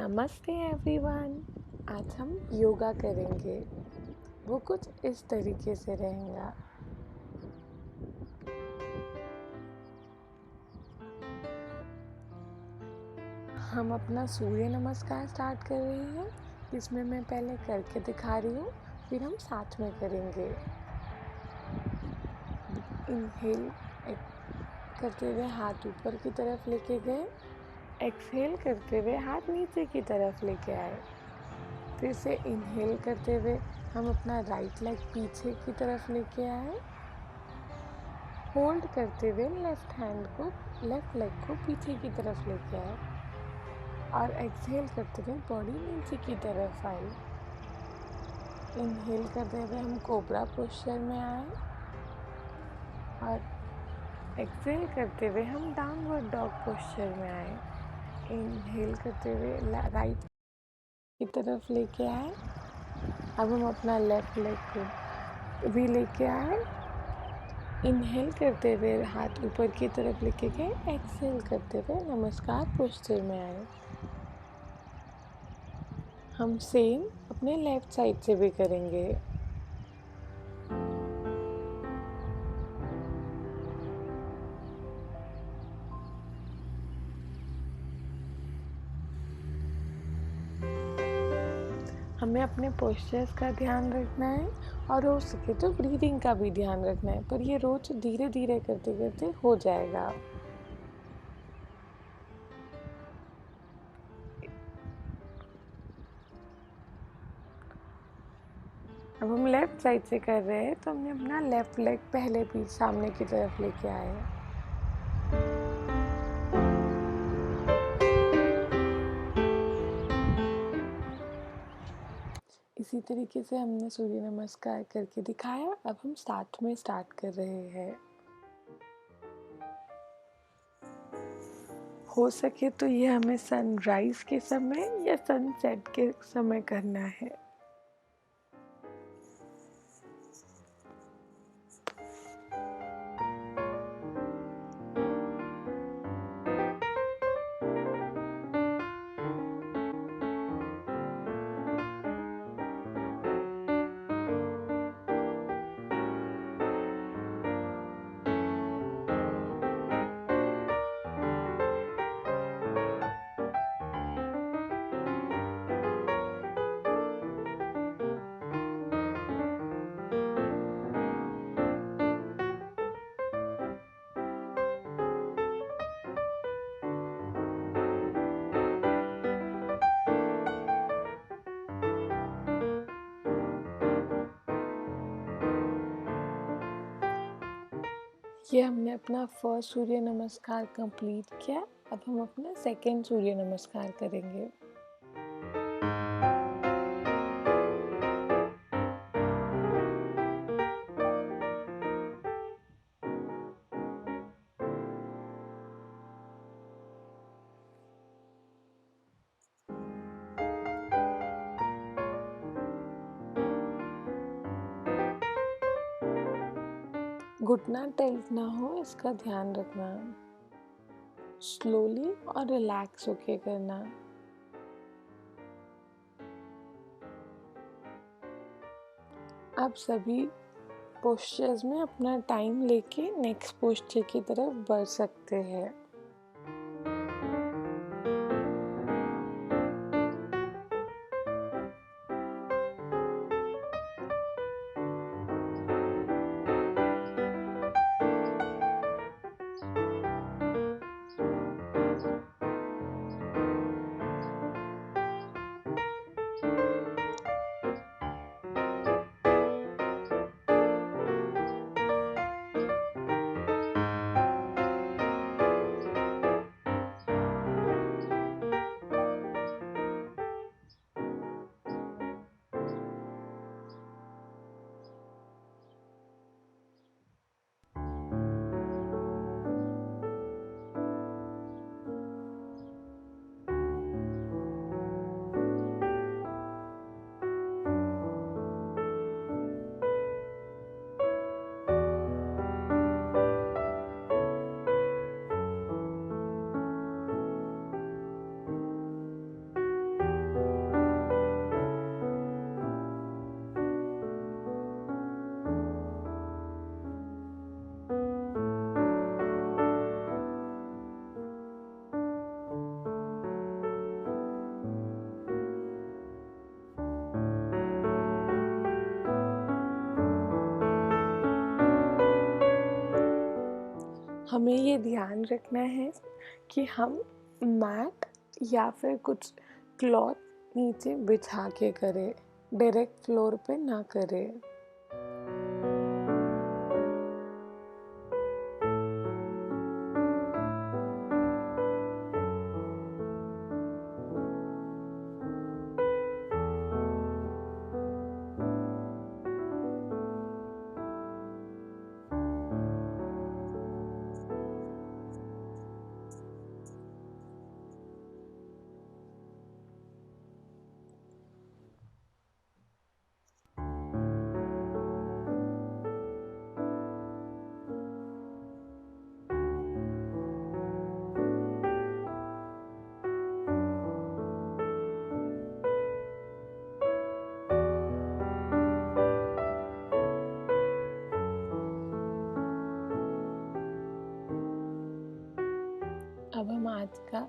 नमस्ते एवरीवन। आज हम योगा करेंगे। वो कुछ इस तरीके से रहेगा। हम अपना सूर्य नमस्कार स्टार्ट कर रहे हैं, जिसमें मैं पहले करके दिखा रही हूँ, फिर हम साथ में करेंगे। इनहेल करते हुए हाथ ऊपर की तरफ लेके गए, एक्सहेल करते हुए हाथ नीचे की तरफ लेके आए। फिर से इनहेल करते हुए हम अपना राइट लेग पीछे की तरफ लेके आए। होल्ड करते हुए लेफ्ट लेग को पीछे की तरफ लेके आए और एक्सहेल करते हुए बॉडी नीचे की तरफ आई। इनहेल करते हुए हम कोबरा पोस्चर में आए और एक्सहेल करते हुए हम डाउनवर्ड डॉग पोस्चर में आए। इनहेल करते हुए राइट की तरफ लेके आए। अब हम अपना लेफ्ट लेग को भी लेके आए। इनहेल करते हुए हाथ ऊपर की तरफ लेके गए, एक्सहेल करते हुए नमस्कार पोस्चर में आए। हम सेम अपने लेफ्ट साइड से भी करेंगे। हमें अपने पोस्चर्स का ध्यान रखना है और हो सके तो ब्रीदिंग का भी ध्यान रखना है, पर ये रोज धीरे धीरे करते करते हो जाएगा। अब हम लेफ्ट साइड से कर रहे हैं, तो हमने अपना लेफ्ट लेग पहले भी सामने की तरफ लेके आए। इसी तरीके से हमने सूर्य नमस्कार करके दिखाया। अब हम साथ में स्टार्ट कर रहे हैं। हो सके तो ये हमें सनराइज के समय या सनसेट के समय करना है। ये हमने अपना फर्स्ट सूर्य नमस्कार कंप्लीट किया। अब हम अपना सेकंड सूर्य नमस्कार करेंगे। घुटना टाइट ना हो, इसका ध्यान रखना। स्लोली और रिलैक्स होके करना। आप सभी पोस्चर्स में अपना टाइम लेके नेक्स्ट पोस्चर की तरफ बढ़ सकते हैं। हमें ये ध्यान रखना है कि हम मैट या फिर कुछ क्लॉथ नीचे बिछा के करें, डायरेक्ट फ्लोर पे ना करें। अब हम आज का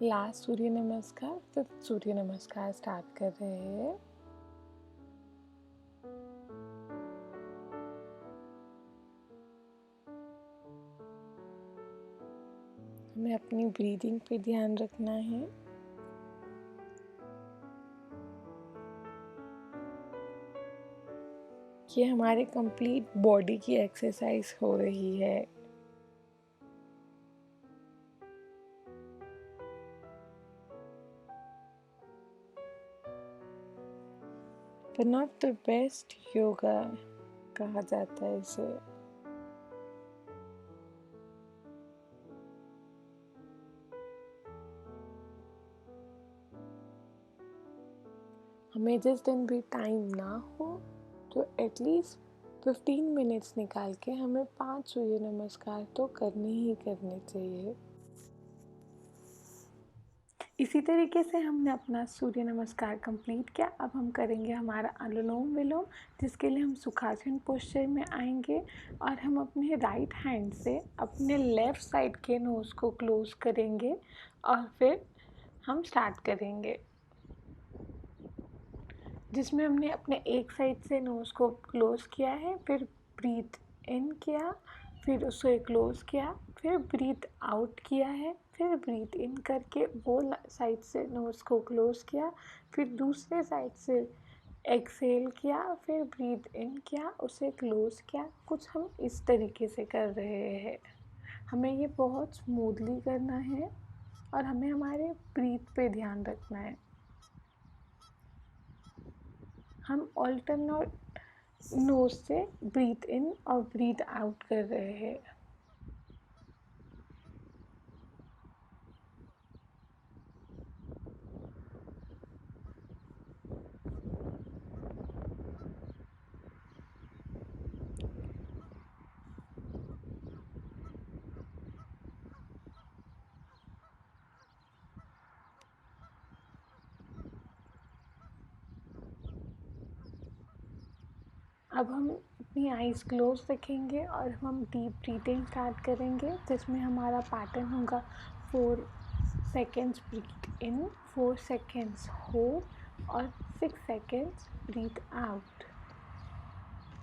लास्ट सूर्य नमस्कार, 5th सूर्य नमस्कार स्टार्ट कर रहे हैं। हमें अपनी ब्रीदिंग पे ध्यान रखना है। कि हमारे कंप्लीट बॉडी की एक्सरसाइज हो रही है। One of the best yoga कहा जाता है इसे। हमें जिस दिन भी टाइम ना हो तो एटलीस्ट 15 मिनट्स निकाल के हमें 5 सूर्य नमस्कार तो करने ही करने चाहिए। इसी तरीके से हमने अपना सूर्य नमस्कार कंप्लीट किया। अब हम करेंगे हमारा अनुलोम विलोम, जिसके लिए हम सुखासन पोस्चर में आएंगे और हम अपने राइट हैंड से अपने लेफ़्ट साइड के नोज़ को क्लोज करेंगे और फिर हम स्टार्ट करेंगे, जिसमें हमने अपने एक साइड से नोज़ को क्लोज किया है, फिर ब्रीथ इन किया, फिर उसे क्लोज किया, फिर ब्रीथ आउट किया है, फिर ब्रीथ इन करके वो साइड से नोज़ को क्लोज किया, फिर दूसरे साइड से एक्सेल किया, फिर ब्रीथ इन किया, उसे क्लोज किया। कुछ हम इस तरीके से कर रहे हैं। हमें ये बहुत स्मूथली करना है और हमें हमारे ब्रीथ पे ध्यान रखना है। हम ऑल्टरनेट नोज से ब्रीथ इन और ब्रीथ आउट कर रहे हैं। अब हम अपनी आइज़ क्लोज रखेंगे और हम डीप ब्रीथिंग स्टार्ट करेंगे, जिसमें हमारा पैटर्न होगा 4 सेकेंड्स ब्रीथ इन, 4 सेकेंड्स होल्ड और 6 सेकेंड्स ब्रीथ आउट।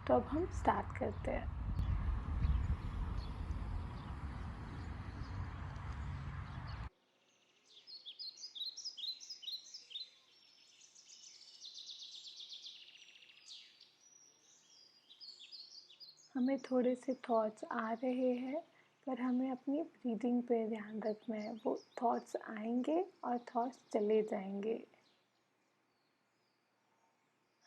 तो अब हम स्टार्ट करते हैं। हमें थोड़े से थॉट्स आ रहे हैं, पर हमें अपनी ब्रीदिंग पे ध्यान रखना है। वो थॉट्स आएंगे और थॉट्स चले जाएंगे।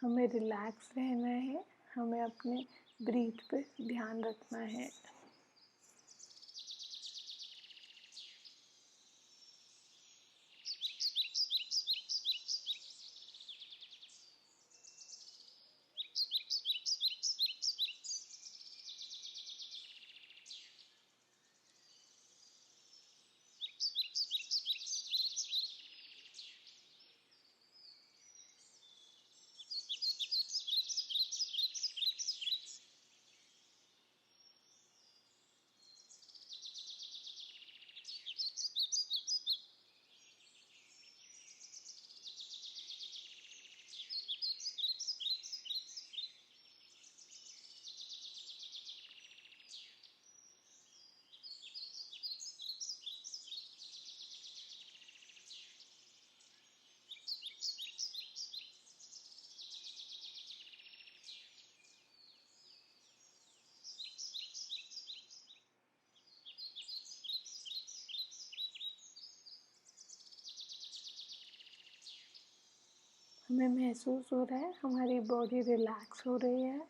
हमें रिलैक्स रहना है, हमें अपने ब्रीथ पे ध्यान रखना है। हमें महसूस हो रहा है हमारी बॉडी रिलैक्स हो रही है।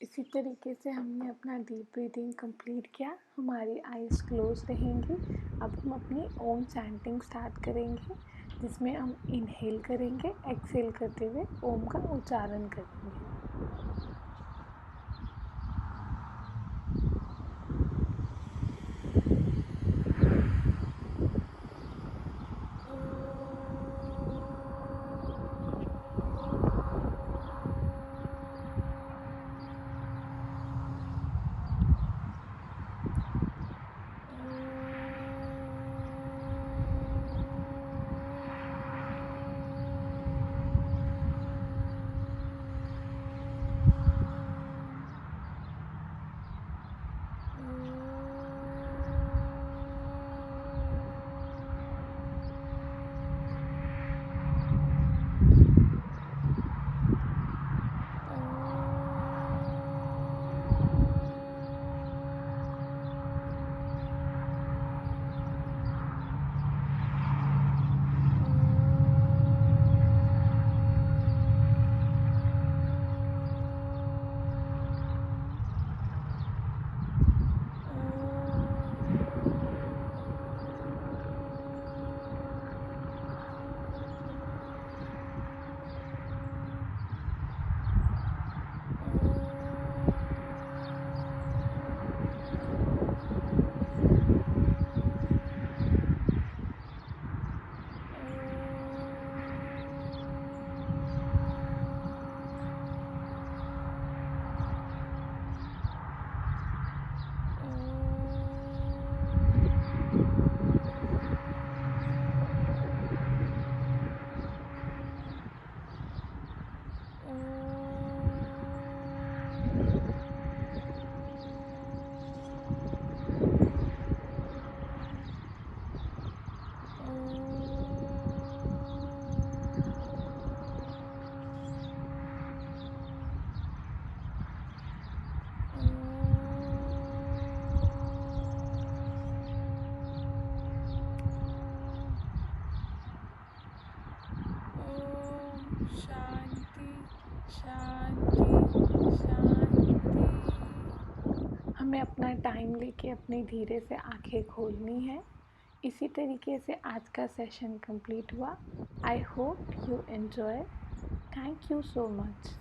इसी तरीके से हमने अपना डीप ब्रीदिंग कंप्लीट किया। हमारी आइज़ क्लोज रहेंगी। अब हम अपनी ओम चैंटिंग स्टार्ट करेंगे, जिसमें हम इनहेल करेंगे, एक्सहेल करते हुए ओम का उच्चारण करेंगे। शांति शांति शांति। हमें अपना टाइम लेके अपनी धीरे से आंखें खोलनी है। इसी तरीके से आज का सेशन कंप्लीट हुआ। I hope you enjoy. Thank you so much.